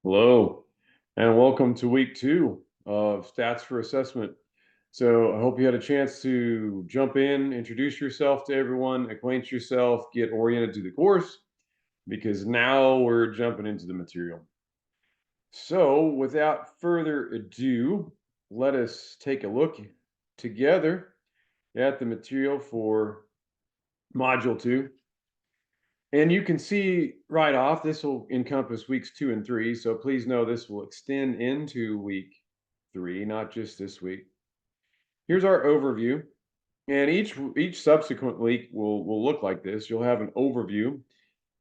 Hello, and welcome to week two of Stats for Assessment. So, I hope you had a chance to jump in, introduce yourself to everyone, acquaint yourself, get oriented to the course, because now we're jumping into the material. So, without further ado, let us take a look together at the material for Module 2. And you can see right off, this will encompass weeks 2 and 3. So please know this will extend into week 3, not just this week. Here's our overview. And each subsequent week will look like this. You'll have an overview,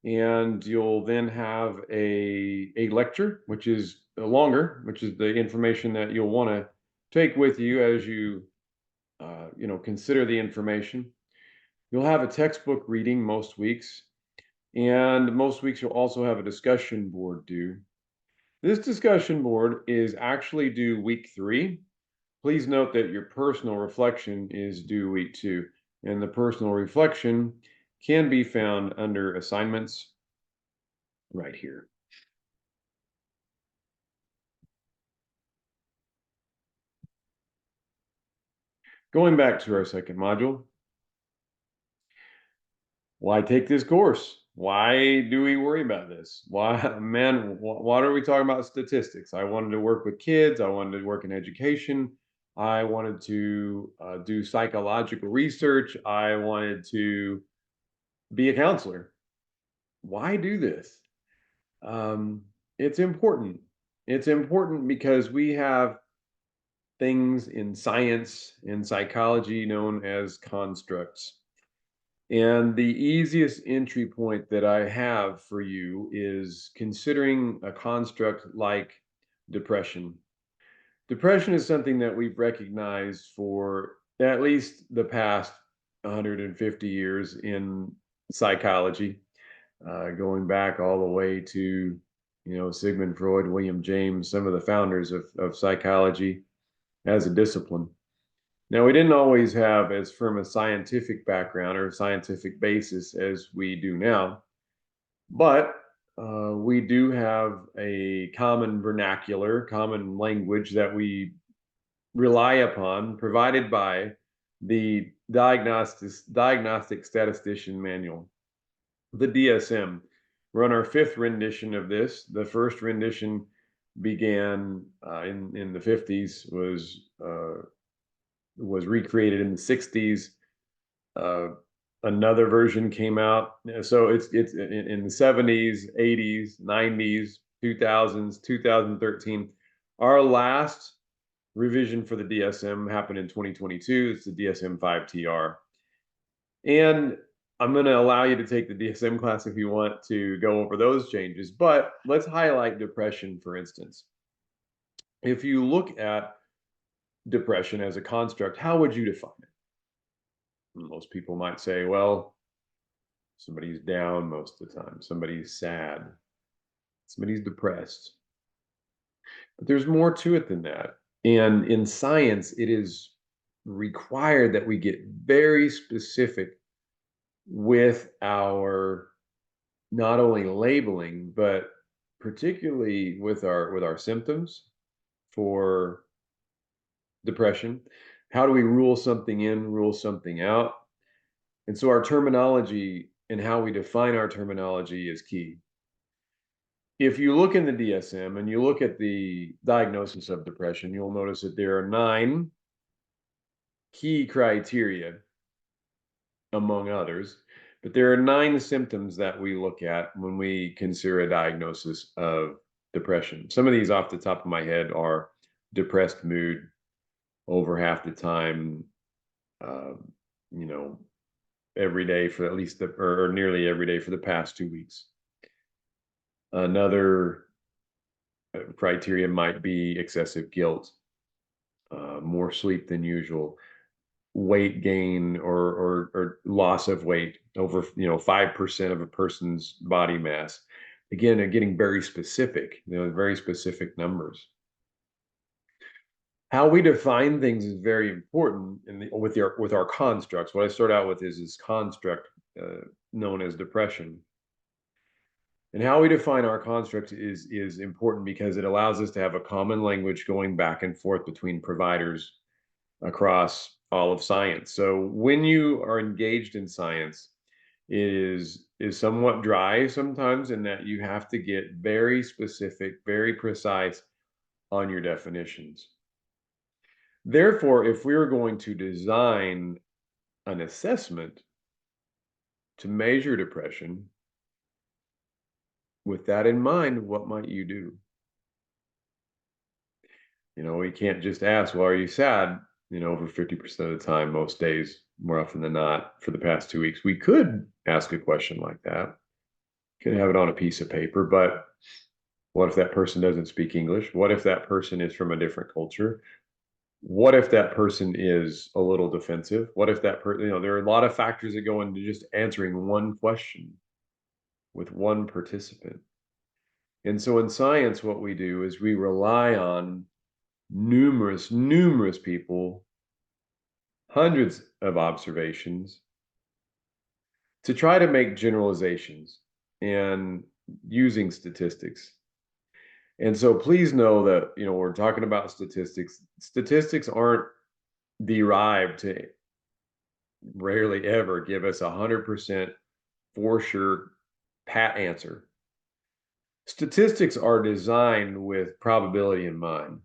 and you'll then have a lecture, which is longer, which is the information that you'll want to take with you as you consider the information. You'll have a textbook reading most weeks. And most weeks you'll also have a discussion board due. This discussion board is actually due week 3. Please note that your personal reflection is due week 2, and the personal reflection can be found under assignments right here. Going back to our second module, why take this course? Why do we worry about this? Why, man, why are we talking about statistics? I wanted to work with kids. I wanted to work in education. I wanted to do psychological research. I wanted to be a counselor. Why do this? It's important. It's important because we have things in science and psychology known as constructs. And the easiest entry point that I have for you is considering a construct like depression. Depression is something that we've recognized for at least the past 150 years in psychology, going back all the way to, Sigmund Freud, William James, some of the founders of psychology as a discipline. Now, we didn't always have as firm a scientific background or scientific basis as we do now, but we do have a common vernacular, common language that we rely upon, provided by the Diagnostic Statistician Manual, the DSM. We're on our fifth rendition of this. The first rendition began in the 50s, was recreated in the 60s. Another version came out. So it's in the 70s, 80s, 90s, 2000s, 2013. Our last revision for the DSM happened in 2022. It's the DSM-5 TR. And I'm going to allow you to take the DSM class if you want to go over those changes. But let's highlight depression, for instance. If you look at depression as a construct, how would you define it? Most people might say, well, somebody's down most of the time, somebody's sad, somebody's depressed. But there's more to it than that. And in science, it is required that we get very specific with our not only labeling, but particularly with our symptoms for depression. How do we rule something in, rule something out? And so our terminology and how we define our terminology is key. If you look in the DSM and you look at the diagnosis of depression, you'll notice that there are 9 key criteria, among others, but there are 9 symptoms that we look at when we consider a diagnosis of depression. Some of these off the top of my head are depressed mood over half the time, uh, you know, every day for at least or nearly every day for the past 2 weeks. Another criteria might be excessive guilt, more sleep than usual, weight gain or loss of weight over 5% of a person's body mass. Again, they're getting very specific, very specific numbers. How we define things is very important with our constructs. What I start out with is this construct known as depression. And how we define our construct is important because it allows us to have a common language going back and forth between providers across all of science. So when you are engaged in science, it is somewhat dry sometimes in that you have to get very specific, very precise on your definitions. Therefore, if we are going to design an assessment to measure depression, with that in mind, what might you do? We can't just ask, well, are you sad? Over 50% of the time, most days, more often than not, for the past 2 weeks. We could ask a question like that, could have it on a piece of paper, but what if that person doesn't speak English? What if that person is from a different culture? What if that person is a little defensive? What if that person, there are a lot of factors that go into just answering one question with one participant. And so in science, what we do is we rely on numerous people, hundreds of observations to try to make generalizations and using statistics. And so please know that, we're talking about statistics. Statistics aren't derived to rarely ever give us 100% for sure pat answer. Statistics are designed with probability in mind.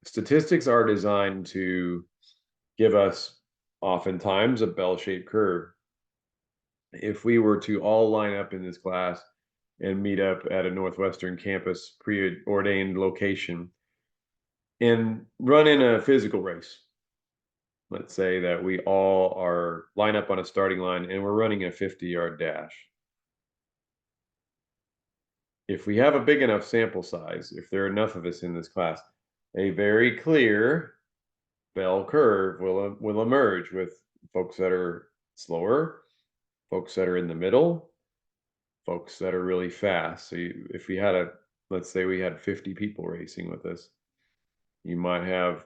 Statistics are designed to give us oftentimes a bell-shaped curve. If we were to all line up in this class and meet up at a Northwestern campus preordained location and run in a physical race, let's say that we all are line up on a starting line and we're running a 50-yard dash. If we have a big enough sample size, if there are enough of us in this class, a very clear bell curve will emerge with folks that are slower, folks that are in the middle, folks that are really fast. So if we had let's say we had 50 people racing with us, you might have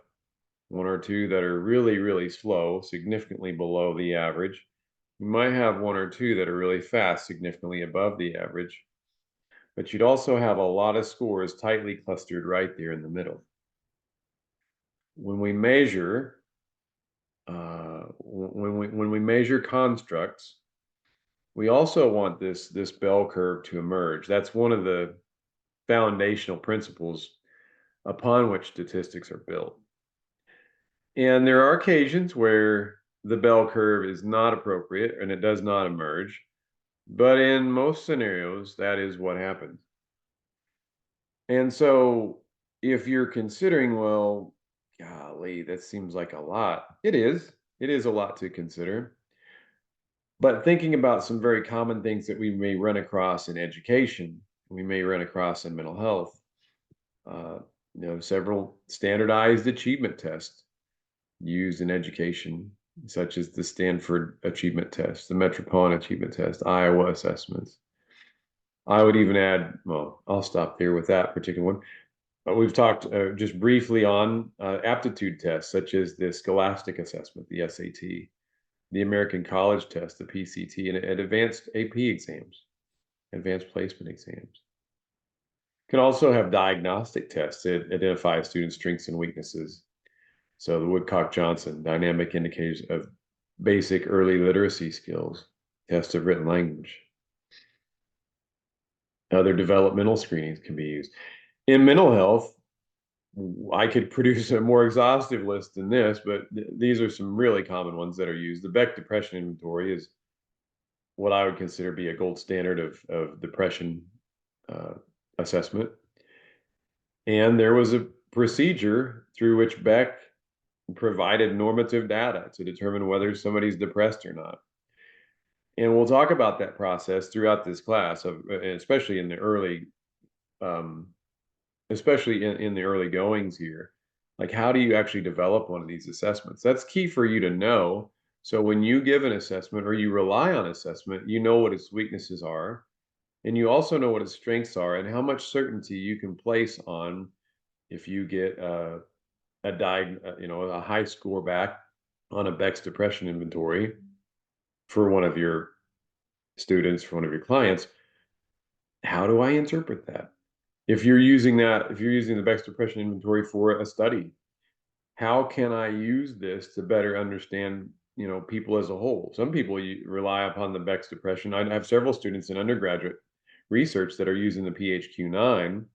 one or two that are really, really slow, significantly below the average. You might have one or two that are really fast, significantly above the average. But you'd also have a lot of scores tightly clustered right there in the middle. When we measure, when we measure constructs, we also want this bell curve to emerge. That's one of the foundational principles upon which statistics are built. And there are occasions where the bell curve is not appropriate and it does not emerge. But in most scenarios, that is what happens. And so if you're considering, well, golly, that seems like a lot. It is. It is a lot to consider. But thinking about some very common things that we may run across in education, we may run across in mental health, uh, several standardized achievement tests used in education, such as the Stanford Achievement Test, the Metropolitan Achievement Test, Iowa assessments. I would even add, well, I'll stop there with that particular one. But we've talked just briefly on aptitude tests, such as the Scholastic Assessment, the SAT, the American College Test, the PCT, and advanced AP exams, advanced placement exams. Can also have diagnostic tests that identify a student's strengths and weaknesses. So the Woodcock-Johnson dynamic indicators of basic early literacy skills, test of written language. Other developmental screenings can be used. In mental health, I could produce a more exhaustive list than this, but these are some really common ones that are used. The Beck Depression Inventory is what I would consider be a gold standard of depression assessment. And there was a procedure through which Beck provided normative data to determine whether somebody's depressed or not. And we'll talk about that process throughout this class, especially in the early, especially in the early goings here. Like, how do you actually develop one of these assessments? That's key for you to know. So when you give an assessment or you rely on assessment, you know what its weaknesses are, and you also know what its strengths are, and how much certainty you can place on if you get a high score back on a Beck's Depression Inventory for one of your students, for one of your clients, How do I interpret that? If you're using the Beck's depression inventory for a study, how can I use this to better understand, people as a whole? Some people rely upon the Beck's depression. I have several students in undergraduate research that are using the PHQ-9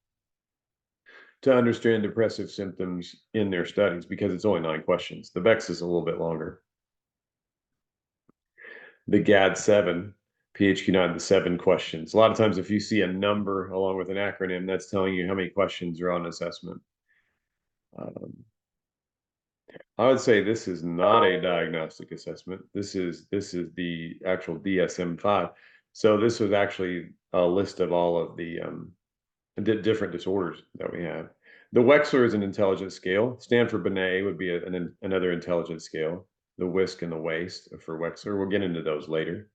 to understand depressive symptoms in their studies because it's only 9 questions. The Beck's is a little bit longer. The GAD-7, PHQ-9, the 7 questions. A lot of times, if you see a number along with an acronym, that's telling you how many questions are on assessment. I would say this is not a diagnostic assessment. This is the actual DSM-5. So this was actually a list of all of the different disorders that we have. The Wechsler is an intelligence scale. Stanford-Binet would be another intelligence scale. The WISC and the WAIST for Wechsler. We'll get into those later.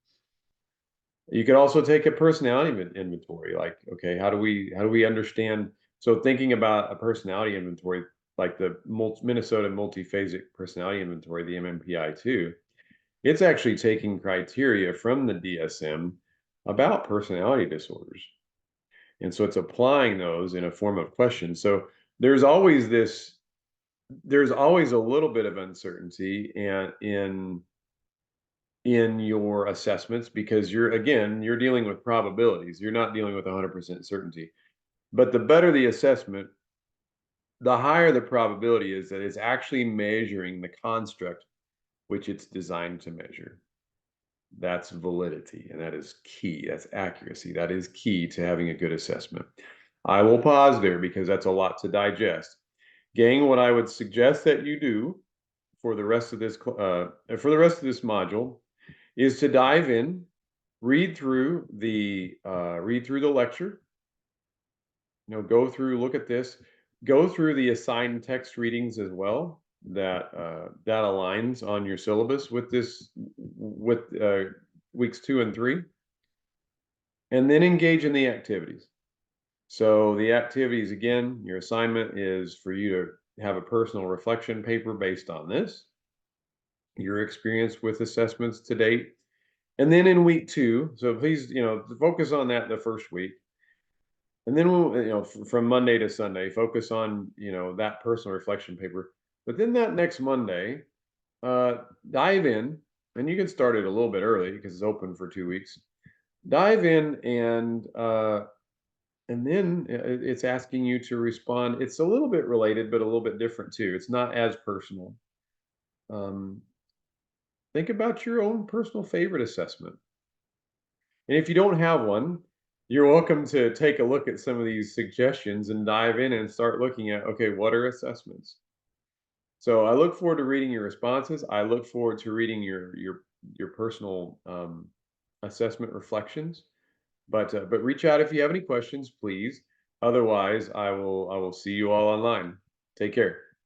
You could also take a personality inventory. Like, okay, how do we understand? So thinking about a personality inventory, like the Minnesota Multiphasic Personality Inventory, the MMPI-2, it's actually taking criteria from the DSM about personality disorders. And so it's applying those in a form of question. So there's always a little bit of uncertainty in your assessments because you're dealing with probabilities. You're not dealing with 100% certainty. But the better the assessment, the higher the probability is that it's actually measuring the construct which it's designed to measure. That's validity, and that is key. That's accuracy. That is key to having a good assessment. I will pause there because that's a lot to digest. Gang, what I would suggest that you do for the rest of this module is to dive in, read through the lecture. Go through, look at this, go through the assigned text readings as well. That aligns on your syllabus with weeks 2 and 3, and then engage in the activities. So the activities, again, your assignment is for you to have a personal reflection paper based on this, your experience with assessments to date. And then in week 2, so please, focus on that the first week. And then we'll, from Monday to Sunday, focus on, that personal reflection paper. But then that next Monday, dive in, and you can start it a little bit early because it's open for 2 weeks. Dive in and then it's asking you to respond. It's a little bit related, but a little bit different too. It's not as personal. Think about your own personal favorite assessment. And if you don't have one, you're welcome to take a look at some of these suggestions and dive in and start looking at, okay, what are assessments? So I look forward to reading your responses. I look forward to reading your personal assessment reflections. But reach out if you have any questions, please. Otherwise, I will see you all online. Take care.